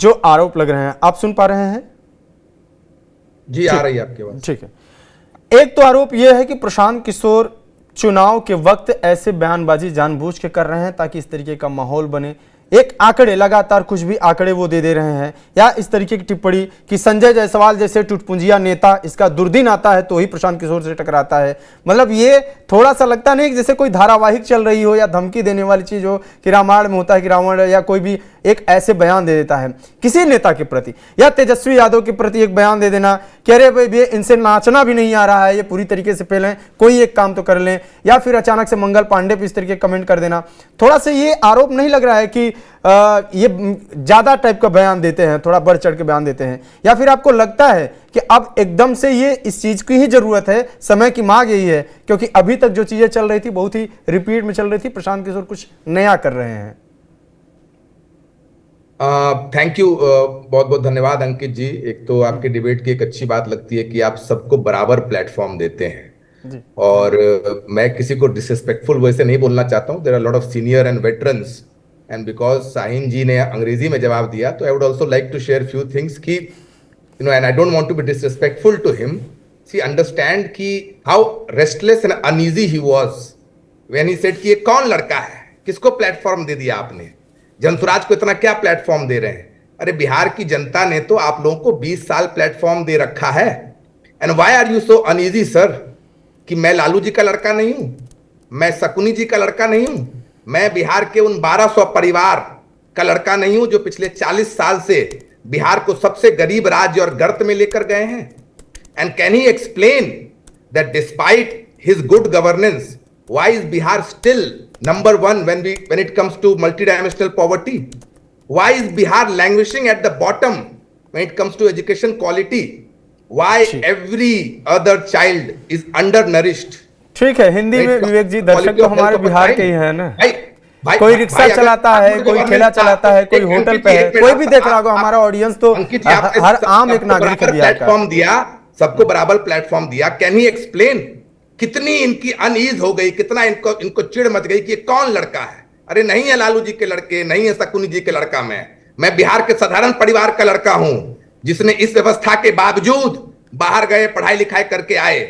जो आरोप लग रहे हैं, आप सुन पा रहे हैं? जी आ रही है आपके बात। ठीक है। एक तो आरोप यह है कि प्रशांत किशोर चुनाव के वक्त ऐसे बयानबाजी जानबूझ के कर रहे हैं ताकि इस तरीके का माहौल बने। एक आंकड़े, लगातार कुछ भी आंकड़े वो दे रहे हैं, या इस तरीके की टिप्पणी कि संजय जायसवाल जैसे टुटपुंजिया नेता, इसका दुर्दिन आता है तो ही प्रशांत किशोर से टकराता है। मतलब ये थोड़ा सा लगता नहीं कि जैसे कोई धारावाहिक चल रही हो या धमकी देने वाली चीज हो कि रामायण में होता है कि रावण या कोई भी एक ऐसे बयान दे देता है किसी नेता के प्रति, या तेजस्वी यादव के प्रति एक बयान दे देना कि अरे भाई इनसे नाचना भी नहीं आ रहा है, ये पूरी तरीके से फैलें, कोई एक काम तो कर लें, या फिर अचानक से मंगल पांडे पे इस तरीके कमेंट कर देना। थोड़ा सा ये आरोप नहीं लग रहा है कि ये ज्यादा टाइप का बयान देते हैं, थोड़ा बढ़ चढ़ के बयान देते हैं, या फिर आपको लगता है कि अब एकदम से ये इस चीज की ही जरूरत है, समय की मांग यही है, क्योंकि अभी तक जो चीजें चल रही थी बहुत ही रिपीट में चल रही थी, प्रशांत किशोर कुछ नया कर रहे हैं? थैंक यू, बहुत बहुत धन्यवाद अंकित जी। एक तो आपके डिबेट की एक अच्छी बात लगती है कि आप सबको बराबर प्लेटफॉर्म देते हैं, और मैं किसी को डिसरिस्पेक्टफुल वैसे नहीं बोलना चाहता हूं। There are lot of senior and veterans, and because Shaheen ji ने अंग्रेजी में जवाब दिया तो I would also like to share few things कि you know, and I don't want to be disrespectful to him. See understand कि how restless and uneasy he was when he said कि ये कौन लड़का है, किसको प्लेटफॉर्म दे दिया आपने, जनसुराज को इतना क्या प्लेटफॉर्म दे रहे हैं। अरे बिहार की जनता ने तो आप लोगों को 20 साल प्लेटफॉर्म दे रखा है। And why are you so uneasy sir, कि मैं लालू जी का लड़का नहीं हूं, मैं शकुनी जी का लड़का नहीं हूं, मैं बिहार के उन 1200 परिवार का लड़का नहीं हूं जो पिछले 40 साल से बिहार को सबसे गरीब राज्य और गर्त में लेकर गए हैं। And can he explain that despite his good governance, why is Bihar still number one when it comes to multidimensional poverty? Why is Bihar languishing at the bottom when it comes to education quality? Why every other child is undernourished? ठीक है, हिंदी में विवेक जी, दर्शक तो हमारे बिहार के ही है ना। कोई रिक्शा चलाता है, कोई ठेला चलाता है, कोई होटल पे है, कोई भी देख रहा होगा, हमारा ऑडियंस तो हर आम एक नागरिक है। प्लेटफॉर्म दिया, सबको बराबर प्लेटफॉर्म दिया। कैन ही एक्सप्लेन कितनी इनकी अनईज हो गई, कितना इनको चिढ़ मच गई कि ये कौन लड़का है। अरे नहीं है लालू जी के लड़के, नहीं है शकुनी जी के लड़का, मैं बिहार के साधारण परिवार का लड़का हूं, जिसने इस व्यवस्था के बावजूद बाहर गए, पढ़ाई लिखाई करके आए।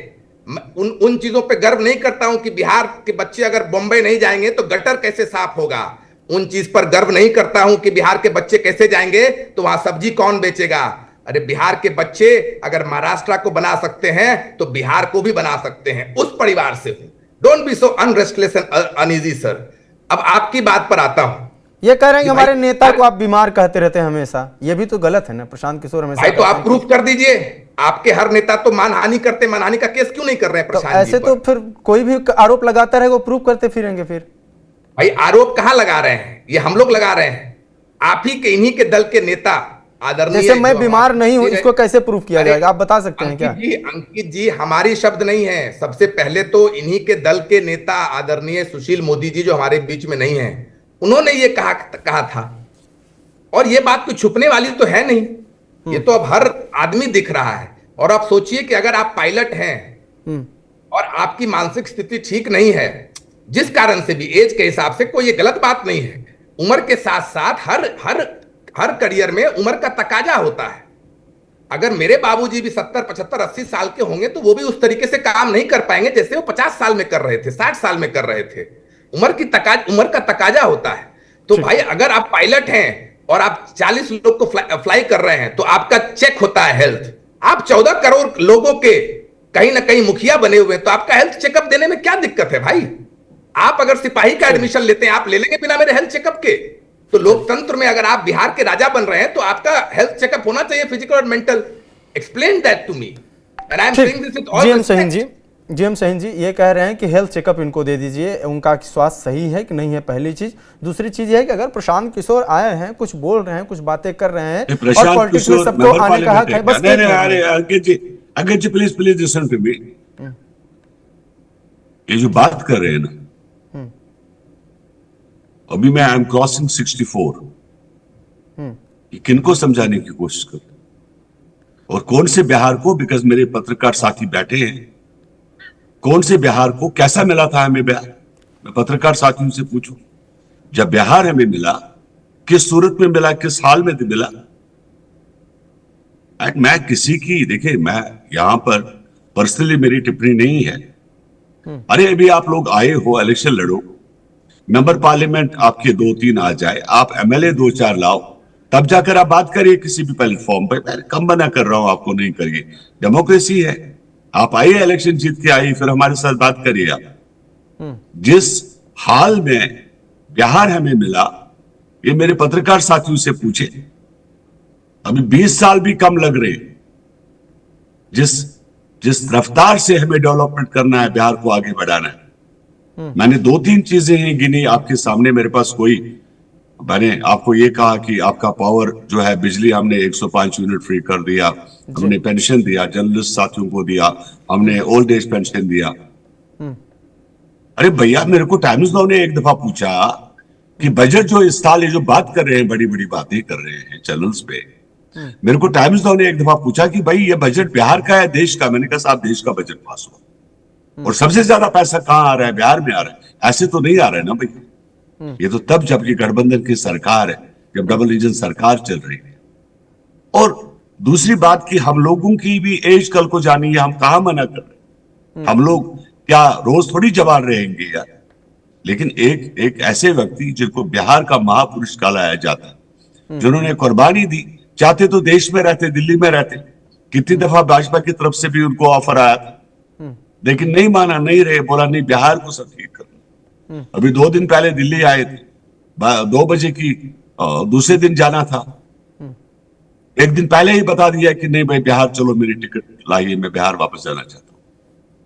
उन चीजों पे गर्व नहीं करता हूं कि बिहार के बच्चे अगर बॉम्बे नहीं जाएंगे तो गटर कैसे साफ होगा। उन चीज पर गर्व नहीं करता हूं कि बिहार के बच्चे कैसे जाएंगे तो वहां सब्जी कौन बेचेगा। अरे बिहार के बच्चे अगर महाराष्ट्र को बना सकते हैं तो बिहार को भी बना सकते हैं, उस परिवार से हूं। Don't be so unrestless and uneasy sir. अब आपकी बात पर आता हूं। ये कह रहे हैं कि हमारे नेता को आप बीमार कहते रहते हैं हमेशा, ये भी तो गलत है ना। प्रशांत किशोर हमेशा भाई तो आप प्रूफ कर दीजिए, आपके हर नेता तो मानहानि करते, मानहानि का केस क्यों नहीं कर रहे हैं प्रशांत जी ऐसे पर? तो फिर कोई भी आरोप लगाता रहेगा, वो प्रूफ करते फिरेंगे फिर। भाई आरोप कहां लगा रहे हैं, ये हम लोग लगा रहे हैं। आप ही के, इन्हीं के दल के नेता आदरणीय, जैसे मैं बीमार नहीं हूं, इसको कैसे प्रूफ किया जाएगा, आप बता सकते हैं क्या? अंकित जी हमारी शब्द नहीं है। सबसे पहले तो इन्हीं के दल के नेता आदरणीय सुशील मोदी जी, जो हमारे बीच में नहीं है, उन्होंने ये कहा था। और ये बात कोई छुपने वाली तो है नहीं, ये तो अब हर आदमी दिख रहा है। और आप सोचिए कि अगर आप पायलट हैं और आपकी मानसिक स्थिति ठीक नहीं है, जिस कारण से भी, एज के हिसाब से, कोई ये गलत बात नहीं है। उम्र के साथ साथ हर करियर में उम्र का तकाजा होता है। अगर मेरे बाबूजी भी 70, 75, 80 साल के होंगे तो वो भी उस तरीके से काम नहीं कर पाएंगे जैसे वो 50 साल में कर रहे थे, 60 साल में कर रहे थे। उम्र का तकाजा होता है। तो भाई अगर आप पायलट हैं और आप 40 लोग को फ्लाई कर रहे हैं तो आपका चेक होता है हेल्थ। आप 14 करोड़ लोगों के कहीं ना कहीं मुखिया बने हुए हैं, तो आपका हेल्थ चेकअप देने में क्या दिक्कत है भाई? आप अगर सिपाही का एडमिशन लेते हैं, आप ले लेंगे बिना मेरे हेल्थ चेकअप के। तो लोकतंत्र में अगर आप बिहार के राजा बन रहे हैं तो आपका हेल्थ चेकअप होना चाहिए, फिजिकल और mental. Explain that to me and I am saying this with all respect. GM Shaheen ji ये कह रहे हैं कि हेल्थ चेकअप इनको दे दीजिए, उनका स्वास्थ्य सही है कि नहीं है, पहली चीज। दूसरी चीज ये है कि अगर प्रशांत किशोर आए हैं, कुछ बोल रहे हैं, कुछ बातें कर रहे हैं, और पॉलिटिक्स में सबको आने का हक है। बस अंकित जी प्लीज लिसन टू मी। ये जो बात कर रहे हैं ना, अभी मैं आई एम क्रॉसिंग 64, किनको समझाने की कोशिश कर, और कौन से बिहार को, बिकॉज मेरे पत्रकार साथी बैठे हैं, कौन से बिहार को कैसा मिला था हमें बिहार, मैं पत्रकार साथियों से पूछूं। जब बिहार हमें मिला, किस सूरत में मिला, किस हाल में मिला, मैं किसी की, देखिए मैं यहाँ पर पर्सनली मेरी टिप्पणी नहीं है। अरे अभी आप लोग आए हो, इलेक्शन लड़ो, मेंबर पार्लियामेंट आपके 2-3 आ जाए, आप एमएलए 2-4 लाओ, तब जाकर आप बात करिए किसी भी प्लेटफॉर्म पे। मैं कम मना कर रहा हूं आपको, नहीं करिए, डेमोक्रेसी है। आप आइए, इलेक्शन जीत के आइए, फिर हमारे साथ बात करिए आप। जिस हाल में बिहार हमें मिला, ये मेरे पत्रकार साथियों से पूछे, अभी 20 साल भी कम लग रहे। जिस रफ्तार से हमें डेवलपमेंट करना है, बिहार को आगे बढ़ाना है, मैंने 2-3 चीजें हैं गिनी आपके सामने। मेरे पास मैंने आपको ये कहा कि आपका पावर जो है, बिजली हमने 105 यूनिट फ्री कर दिया, हमने पेंशन दिया, जर्नलिस्ट साथियों को दिया, हमने ओल्ड एज पेंशन दिया। अरे भैया, मेरे को टाइम्स नाउ ने एक दफा पूछा कि बजट जो इस साल, ये जो बात कर रहे हैं, बड़ी बड़ी बातें कर रहे हैं चैनल्स पे, मेरे को टाइम्स नाउ ने एक दफा पूछा कि भाई ये बजट बिहार का है देश का? मैंने कहा साहब, देश का बजट पास हुआ और सबसे ज्यादा पैसा कहां आ रहा है? बिहार में आ रहा है। ऐसे तो नहीं आ रहा है ना भाई। ये तो तब जबकि गठबंधन की सरकार है, जब डबल इंजन सरकार चल रही है। और दूसरी बात कि हम लोगों की भी एज कल को जानी है, हम कहां मना कर रहे हैं? हम लोग क्या रोज थोड़ी जवान रहेंगे यार। लेकिन एक ऐसे व्यक्ति जिनको बिहार का महापुरुष कहलाया जाता है, जिन्होंने कुर्बानी दी, चाहते तो देश में रहते, दिल्ली में रहते। कितनी दफा भाजपा की तरफ से भी उनको ऑफर आया था, लेकिन नहीं माना, नहीं रहे, बोला नहीं, बिहार को सब ठीक करना। अभी 2 दिन पहले दिल्ली आए थे, 2 बजे की दूसरे दिन जाना था, एक दिन पहले ही बता दिया कि नहीं भाई बिहार चलो, मेरी टिकट लाइए, मैं बिहार वापस जाना चाहता हूँ।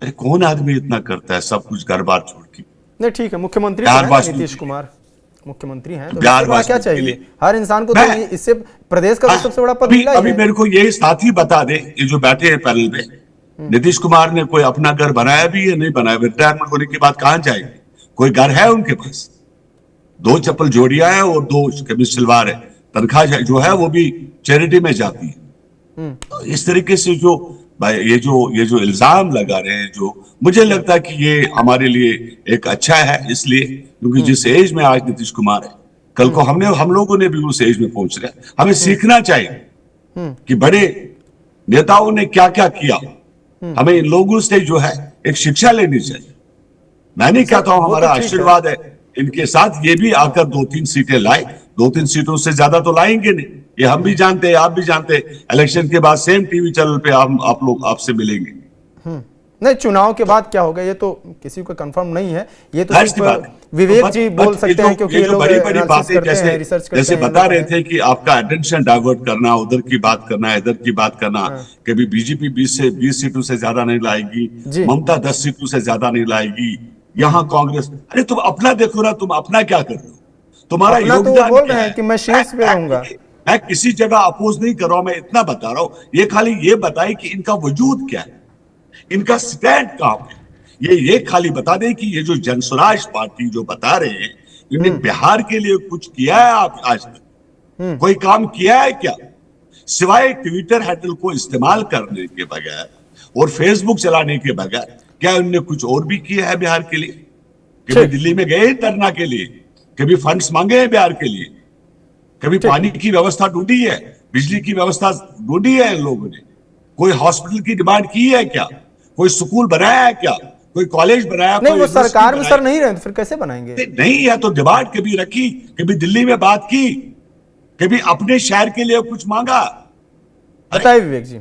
अरे कौन आदमी इतना करता है, सब कुछ घर बार छोड़ के? नहीं ठीक है, मुख्यमंत्री तो हैं नीतीश कुमार, मुख्यमंत्री हैं, तो बिहार इससे क्या चाहिए हर इंसान को? तो इससे प्रदेश का सबसे बड़ा पद मिला अभी मेरे को यही साथी बता दे, ये जो बैठे हैं पैनल में, नीतीश कुमार ने कोई अपना घर बनाया भी है, नहीं बनाया? रिटायरमेंट होने के बाद कहां जाएंगे? कोई घर है उनके पास? 2 चप्पल जोड़ियां है और 2 कमीज सलवार है, तनख्वाह जो है वो भी चैरिटी में जाती है। तो इस तरीके से ये जो इल्जाम लगा रहे हैं, जो मुझे लगता है कि ये हमारे लिए एक अच्छा है, इसलिए क्योंकि जिस एज में आज नीतीश कुमार है, कल को हम लोगों ने भी उस एज में पहुंच रहे हैं। हमें सीखना चाहिए कि बड़े नेताओं ने क्या क्या किया, हमें इन लोगों से जो है एक शिक्षा लेनी चाहिए। मैं नहीं कहता हूं, हमारा आशीर्वाद है इनके साथ, ये भी आकर 2-3 सीटें लाए, 2-3 सीटों से ज्यादा तो लाएंगे नहीं, ये हम भी जानते हैं, आप भी जानते हैं। इलेक्शन के बाद सेम टीवी चैनल पे आप लोग आपसे मिलेंगे। नहीं, चुनाव के बाद क्या होगा ये तो किसी को कंफर्म नहीं है, ये तो विवेक जी बोल सकते हैं, क्योंकि ये लोग बड़ी बड़ी बातें जैसे बता रहे थे कि आपका अटेंशन डाइवर्ट करना, उधर की बात करना, इधर की बात करना। कभी बीजेपी 20 सीटों से ज्यादा नहीं लाएगी, ममता 10 सीटों से ज्यादा नहीं लाएगी, यहाँ कांग्रेस। अरे तुम अपना देखो ना, तुम अपना क्या कर रहे हो? तुम्हारा योगदान बोल रहे हैं कि मैं शीर्ष पे रहूंगा। मैं किसी जगह अपोज नहीं कर रहा हूं, मैं इतना बता रहा हूं, ये खाली ये बताए कि इनका वजूद क्या है, इनका स्टैंड कहां पे। ये खाली बता दें कि ये जो जनस्वराज पार्टी जो बता रहे हैं, इन्होंने बिहार के लिए कुछ किया है? आप आज तक कोई काम किया है क्या, सिवाय ट्विटर हैंडल को इस्तेमाल करने के बगैर और फेसबुक चलाने के बगैर? क्या उन्होंने कुछ और भी किया है बिहार के लिए? कभी दिल्ली में गए धरना के लिए? कभी फंड्स मांगे हैं बिहार के लिए? कभी पानी की व्यवस्था ढूंढी है, बिजली की व्यवस्था ढूंढी है इन लोगों ने? कोई हॉस्पिटल की डिमांड की है क्या? कोई स्कूल बनाया है क्या? कोई कॉलेज बनाया? नहीं, वो सरकार में सर नहीं रहे तो फिर कैसे बनाएंगे? नहीं है तो डिमांड कभी रखी, कभी दिल्ली में बात की, कभी अपने शहर के लिए कुछ मांगा? बताइए विवेक जी,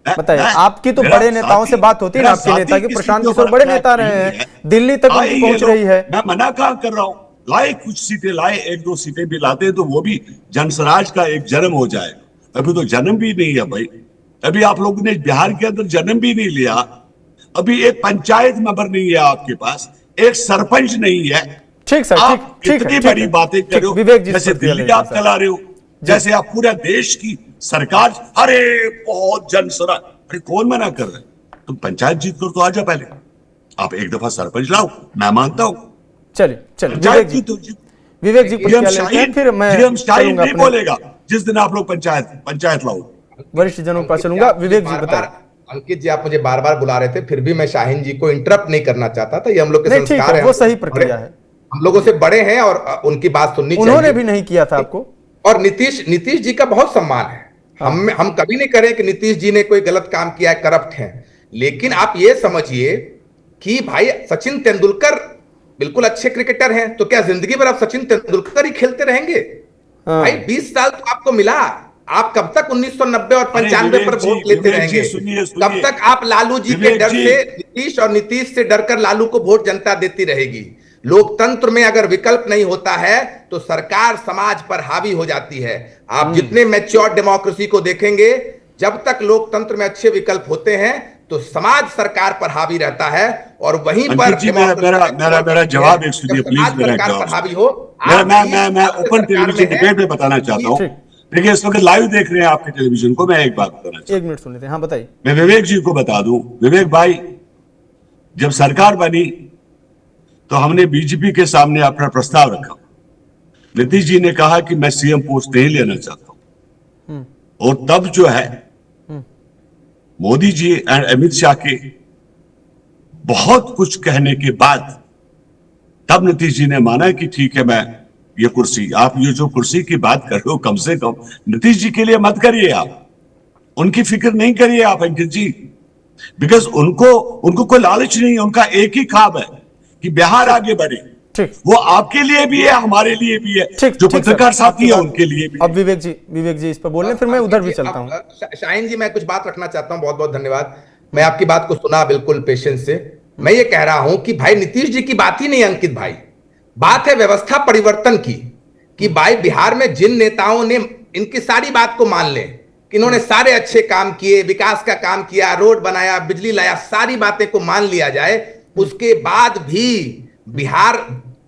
बताइए। आपकी तो बड़े नेताओं से बात होती है ना, आपके नेता की, प्रशांत किशोर बड़े नेता रहे हैं, दिल्ली तक पहुंच रही है। मैं मना कहां कर रहा हूं, लाए कुछ सीटें, लाए 1-2 सीटें भी लाते तो वो भी जनस्वराज का एक जन्म हो जाएगा। अभी तो जन्म भी नहीं है भाई, अभी आप लोगों ने बिहार के अंदर जन्म भी नहीं लिया, अभी एक पंचायत मेंबर नहीं है आपके पास, एक सरपंच नहीं है। ठीक सर, आप कितनी बड़ी बातें कर रहे हो, जैसे दिल्ली आप चला रहे हो, जैसे आप पूरा देश की सरकार, अरे बहुत जनस्वराज। अरे कौन मना कर रहे हैं? तुम पंचायत जीत कर तो आ जा, पहले आप एक दफा सरपंच लाओ, मैं मानता हूं। चलिए विवेक जी फिर मैं नहीं बोलेगा जिस दिन आप लोग पंचायत लाओ। वरिष्ठ जनों पर चलूंगा। विवेक जी बताएं। अंकित जी, आप मुझे बार बार बुला रहे थे, फिर भी मैं शाहीन जी को इंटरप्ट नहीं करना चाहता था। ये हम लोग के संस्कार है, वो सही प्रक्रिया है, हम लोगों से बड़े हैं और उनकी बात सुननी चाहिए। उन्होंने भी नहीं किया था आपको, और नीतीश जी का बहुत सम्मान है, हम कभी नहीं करें कि नीतीश जी ने कोई गलत काम किया है, करप्ट हैं, लेकिन आप ये समझिए कि भाई सचिन तेंदुलकर बिल्कुल अच्छे क्रिकेटर हैं, तो क्या जिंदगी भर आप सचिन तेंदुलकर ही खेलते रहेंगे? भाई 20 साल तो आपको मिला, आप कब तक 1990 और 95 पर वोट लेते रहेंगे? कब तक आप लालू जी के डर से, नीतीश और नीतीश से डरकर लालू को वोट जनता देती रहेगी? लोकतंत्र में अगर विकल्प नहीं होता है तो सरकार समाज पर हावी हो जाती है। आप जितने मैच्योर डेमोक्रेसी को देखेंगे, जब तक लोकतंत्र में अच्छे विकल्प होते हैं तो समाज सरकार पर हावी रहता है, और वहीं पर मेरा जवाब एक सुनिए प्लीज। मेरा हावी हो। मैं ओपन टेलीविजन डिबेट में बताना चाहता हूँ। देखिए इस वक्त लाइव देख रहे हैं आपके टेलीविजन को, मैं एक बात बताना चाहता हूं। 1 मिनट सुन लेते हैं। हाँ बताइए। मैं विवेक जी को बता दूं, विवेक भाई जब सरकार बनी तो हमने बीजेपी के सामने अपना प्रस्ताव रखा। नीतीश जी ने कहा कि मैं सीएम पोस्ट नहीं लेना चाहता हूं, और तब जो है मोदी जी एंड अमित शाह के बहुत कुछ कहने के बाद तब नीतीश जी ने माना कि ठीक है, मैं ये कुर्सी, आप ये जो कुर्सी की बात कर रहे हो, कम से कम नीतीश जी के लिए मत करिए, आप उनकी फिक्र नहीं करिए आप अंकित जी, बिकॉज उनको कोई लालच नहीं है। उनका एक ही ख्वाब है कि बिहार आगे बढ़े। वो आपके लिए भी है, हमारे लिए भी है, जो पत्रकार साथी है उनके लिए भी। अब विवेक जी इस पर बोलने, फिर मैं उधर भी चलता हूं। शाहीन जी, मैं कुछ बात रखना चाहता हूं। बहुत बहुत धन्यवाद। मैं आपकी बात को सुना बिल्कुल पेशेंस से। मैं ये कह रहा हूं कि भाई नीतीश जी की बात ही नहीं अंकित भाई, बात है व्यवस्था परिवर्तन की, कि भाई बिहार में जिन नेताओं ने इनकी सारी बात को मान लें कि इन्होंने सारे अच्छे काम किए, विकास का काम किया, रोड बनाया, बिजली लाया, सारी बातें को मान लिया जाए, उसके बाद भी बिहार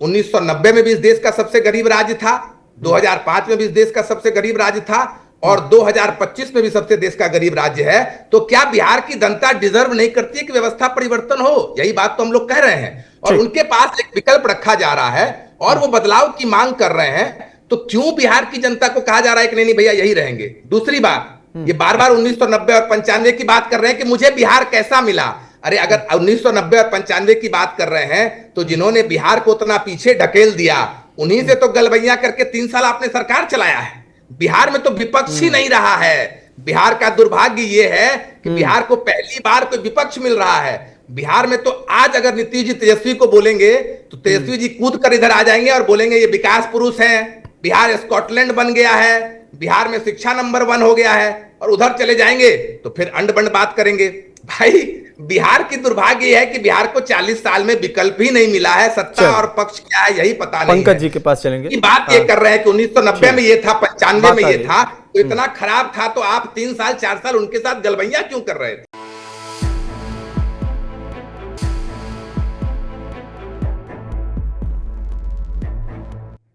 1990 में भी इस देश का सबसे गरीब राज्य था, 2005 में भी इस देश का सबसे गरीब राज्य था, और 2025 में भी सबसे देश का गरीब राज्य है। तो क्या बिहार की जनता डिजर्व नहीं करती है कि व्यवस्था परिवर्तन हो? यही बात तो हम लोग कह रहे हैं, और उनके पास एक विकल्प रखा जा रहा है और वो बदलाव की मांग कर रहे हैं। तो क्यों बिहार की जनता को कहा जा रहा है कि नहीं भैया यही रहेंगे? दूसरी बात, ये बार बार 1990 और 95 की बात कर रहे हैं कि मुझे बिहार कैसा मिला। अरे अगर 1990 और 95 की बात कर रहे हैं तो जिन्होंने बिहार को उतना पीछे ढकेल दिया, उन्हीं से तो गलबैया करके 3 साल आपने सरकार चलाया है। बिहार में तो विपक्ष ही नहीं रहा है। बिहार का दुर्भाग्य ये है कि बिहार को पहली बार कोई विपक्ष मिल रहा है। बिहार में तो आज अगर नीतीश जी तेजस्वी को बोलेंगे तो तेजस्वी जी कूद कर इधर आ जाएंगे और बोलेंगे ये विकास पुरुष हैं, बिहार स्कॉटलैंड बन गया है, बिहार में शिक्षा नंबर 1 हो गया है, और उधर चले जाएंगे तो फिर अंड बंड बात करेंगे। भाई बिहार की दुर्भाग्य है कि बिहार को 40 साल में विकल्प ही नहीं मिला है। सत्ता और पक्ष क्या है यही पता नहीं। पंकज जी के पास चलेंगे। बात ये कर रहे हैं कि 1990 में ये था, 95 में ये था, तो इतना खराब था तो आप 3 साल 4 साल उनके साथ गलबैया क्यों कर रहे थे?